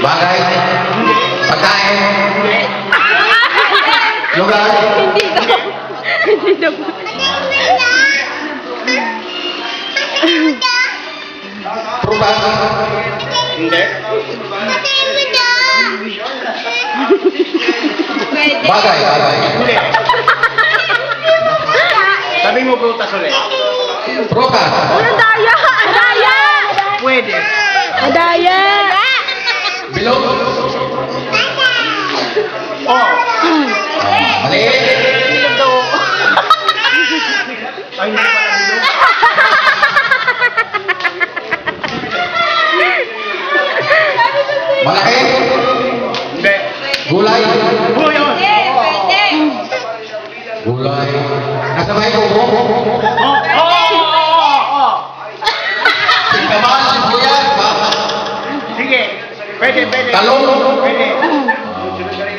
Bagay? Pagkain? Lugar? Hindi daw. Prutas? Hindi. Bagay, bagay. Hindi. Sabi mo prutas ulit. Prutas? Adaya! Adaya! Pwede. Adaya! Bilog? Oh. Maliit? Ay, hindi pala bilog. Malaki? Hindi. Gulay? Oh, yun. Gulay. Nasa may kubo? Oh. Singkamas, sibuyas, Sige. Pwede. talong, Pwede.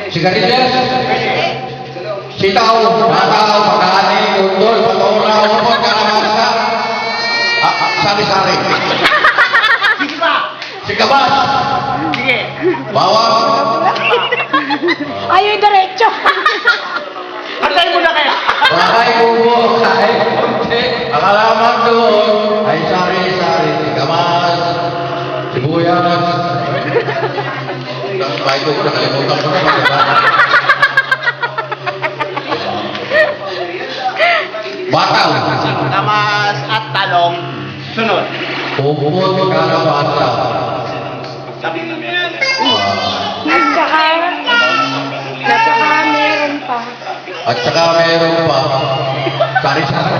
sigarilyas, Pwede. sitaw, bataw, pagkani, undol, patora, upot, kalamasa, sari-sari. Sige pa. Singkamas, Sige. bawang, Ayaw yung diretso. Antayin mo na kaya. bahay kubo, ay konti, akalaman doon, ay sari-sari, singkamas, sibuyas. Ang bahay ko, nakalimutan ko na. Bataw. Kamas at talong. Sunod. Upot, kalabasa. Sabi na meron. At saka meron pa. At saka meron pa, sari-sari.